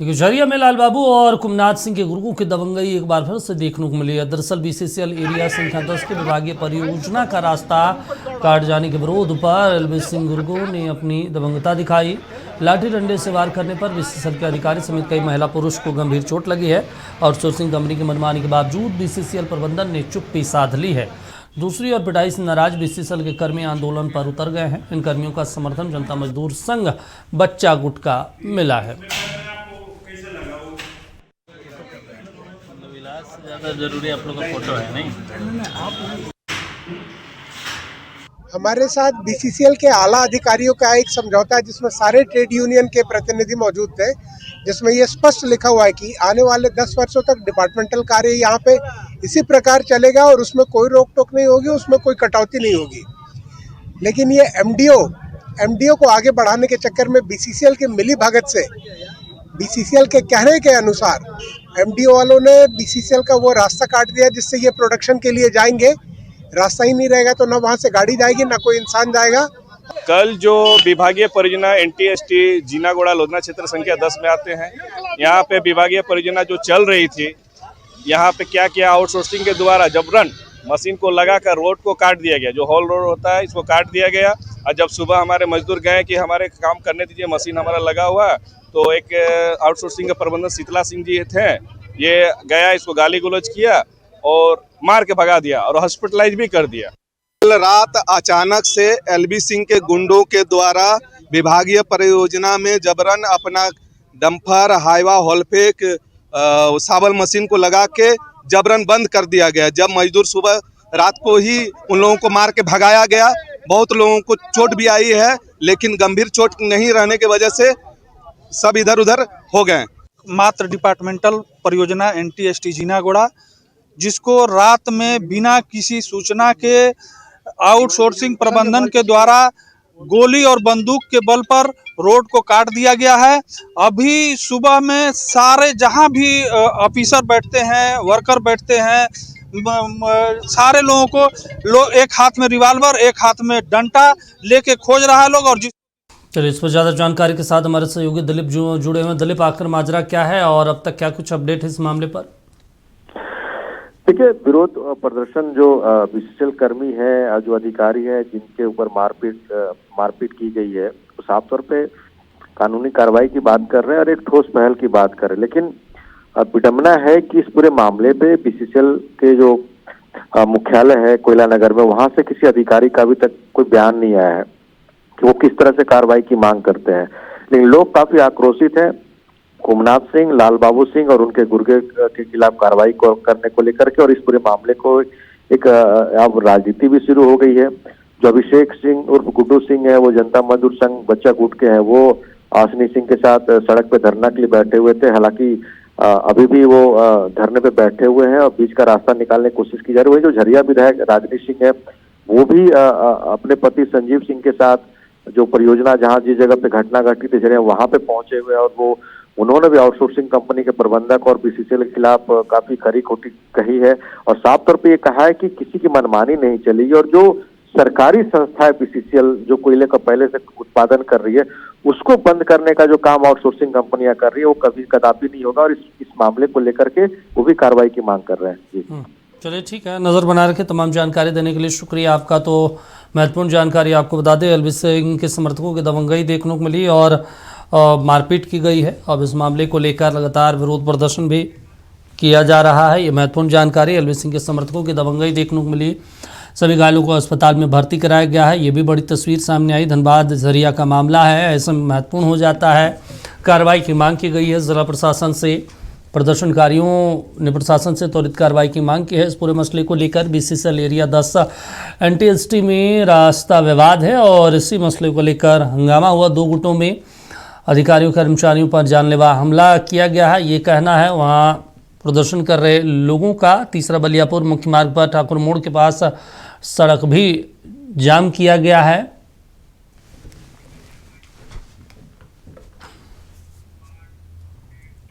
झरिया में लाल बाबू और कुमनाथ सिंह के गुर्गों की दबंगई एक बार फिर से देखने को मिली है। दरअसल बीसीसीएल एरिया संख्या 10 के विभागीय परियोजना का रास्ता काट जाने के विरोध पर एलबी सिंह गुर्गों ने अपनी दबंगता दिखाई। लाठी डंडे से वार करने पर बीसीसीएल के अधिकारी समेत कई महिला पुरुष को गंभीर चोट लगी है। आउटसोर्सिंग कंपनी की मनमानी के बावजूद बीसीसीएल प्रबंधन ने चुप्पी साध ली है। दूसरी ओर पिटाई से नाराज बीसीसीएल के कर्मी आंदोलन पर उतर गए हैं। इन कर्मियों का समर्थन जनता मजदूर संघ बच्चा गुट का मिला है। ज़्यादा जरूरी आप लोग का फोटो है नहीं? हमारे साथ बीसीसीएल के आला अधिकारियों का एक समझौता है जिसमें सारे ट्रेड यूनियन के प्रतिनिधि मौजूद थे, जिसमें ये स्पष्ट लिखा हुआ है कि आने वाले 10 वर्षों तक डिपार्टमेंटल कार्य यहाँ पे इसी प्रकार चलेगा और उसमें कोई रोक टोक नहीं होगी, उसमें कोई कटौती नहीं होगी। लेकिन ये एमडीओ को आगे बढ़ाने के चक्कर में बीसीसीएल के मिली भगत से बीसीसीएल के कहने के अनुसार एमडीओ वालों ने बीसीसीएल का वो रास्ता काट दिया जिससे ये प्रोडक्शन के लिए जाएंगे। रास्ता ही नहीं रहेगा तो ना वहाँ से गाड़ी जाएगी ना कोई इंसान जाएगा। कल जो विभागीय परियोजना एनटीएसटी जीनागोड़ा लोधना क्षेत्र संख्या 10 में आते हैं, यहाँ पे विभागीय परियोजना जो चल रही थी, यहाँ पे क्या किया, आउटसोर्सिंग के द्वारा जबरन मशीन को लगाकर रोड को काट दिया गया। जो हॉल रोड होता है इसको काट दिया गया। और जब सुबह हमारे मजदूर गए कि हमारे काम करने दीजिए, मशीन हमारा लगा हुआ है, तो एक आउटसोर्सिंग के प्रबंधक शीतला सिंह जी थे, ये गया, इसको गाली गलौज किया और मार के भगा दिया और हॉस्पिटलाइज भी कर दिया। कल रात अचानक से एलबी सिंह के गुंडों के द्वारा विभागीय परियोजना में जबरन अपना डंपर, हाईवा, हॉलफेक, साबल मशीन को लगा के जबरन बंद कर दिया गया। जब मजदूर सुबह रात को ही उन लोगों को मार के भगाया गया। बहुत लोगों को चोट भी आई है, लेकिन गंभीर चोट नहीं रहने की वजह से सब इधर उधर हो गए। मात्र डिपार्टमेंटल परियोजना एनटीएसटी जीनागोड़ा, जिसको रात में बिना किसी सूचना के आउटसोर्सिंग प्रबंधन के द्वारा गोली और बंदूक के बल पर रोड को काट दिया गया है। अभी सुबह में सारे जहां भी ऑफिसर बैठते हैं, वर्कर बैठते हैं, सारे लोगों को एक हाथ में रिवाल्वर, एक हाथ में डंडा लेके खोज रहा है लोग। और चलिए, इस पर ज़्यादा जानकारी के साथ हमारे सहयोगी दिलीप जुड़े हुए हैं। दिलीप, आखिर माजरा क्या है और अब तक क्या कुछ अपडेट है इस मामले पर? देखिए, विरोध प्रदर्शन जो बीसीसीएल कर्मी है, जो अधिकारी है, जिनके ऊपर मारपीट की गई है, तो साफ तौर पे कानूनी कार्रवाई की बात कर रहे हैं और एक ठोस पहल की बात कर रहे हैं। लेकिन विडंबना है कि इस पूरे मामले पे बीसीसीएल के जो मुख्यालय है कोयला नगर में, वहां से किसी अधिकारी का अभी तक कोई बयान नहीं आया है कि वो किस तरह से कार्रवाई की मांग करते हैं। लेकिन लोग काफी आक्रोशित हैं कुमनाथ सिंह, लाल बाबू सिंह और उनके गुर्गे के खिलाफ कार्रवाई को करने को लेकर के। और इस पूरे मामले को एक अब राजनीति भी शुरू हो गई है। जो अभिषेक सिंह उर्फ गुड्डू सिंह है, वो जनता मजदूर संघ बच्चा गुट के हैं, वो आसनी सिंह के साथ सड़क पे धरना के लिए बैठे हुए थे। हालांकि अभी भी वो धरने पे बैठे हुए हैं और बीच का रास्ता निकालने की कोशिश की जा रही है। जो झरिया विधायक राजनी सिंह है, वो भी अपने पति संजीव सिंह के साथ जो परियोजना जहाँ जिस जगह पे घटना घटी थी झरिया, वहां पे पहुंचे हुए और वो उन्होंने भी आउटसोर्सिंग कंपनी के प्रबंधक और बीसीसीएल के खिलाफ काफी खरी खोटी कही है और साफ तौर पे ये कहा है कि किसी की मनमानी नहीं चलेगी और जो सरकारी संस्था है बीसीसीएल, जो कोयले का पहले से उत्पादन कर रही है, उसको बंद करने का जो काम आउटसोर्सिंग कंपनियां कर रही है, वो कभी कदापि नहीं होगा। और इस मामले को लेकर के वो भी कार्रवाई की मांग कर रहे हैं। जी चलिए, ठीक है, नज़र बना रखे। तमाम जानकारी देने के लिए शुक्रिया आपका। तो महत्वपूर्ण जानकारी आपको बता दें, एलबी सिंह के समर्थकों की दबंगई देखने को मिली और मारपीट की गई है। अब इस मामले को लेकर लगातार विरोध प्रदर्शन भी किया जा रहा है। ये महत्वपूर्ण जानकारी, एलबी सिंह के समर्थकों की दबंगई देखने को मिली। सभी घायलों को अस्पताल में भर्ती कराया गया है। ये भी बड़ी तस्वीर सामने आई। धनबाद झरिया का मामला है, ऐसे में महत्वपूर्ण हो जाता है। कार्रवाई की मांग की गई है जिला प्रशासन से। प्रदर्शनकारियों ने प्रशासन से त्वरित कार्रवाई की मांग की है। इस पूरे मसले को लेकर बीसीसीएल एरिया 10 एनटीएसटी में रास्ता विवाद है और इसी मसले को लेकर हंगामा हुआ। दो गुटों में अधिकारियों कर्मचारियों पर जानलेवा हमला किया गया है, ये कहना है वहाँ प्रदर्शन कर रहे लोगों का। तीसरा बलियापुर मुख्य मार्ग पर ठाकुर मोड़ के पास सड़क भी जाम किया गया है।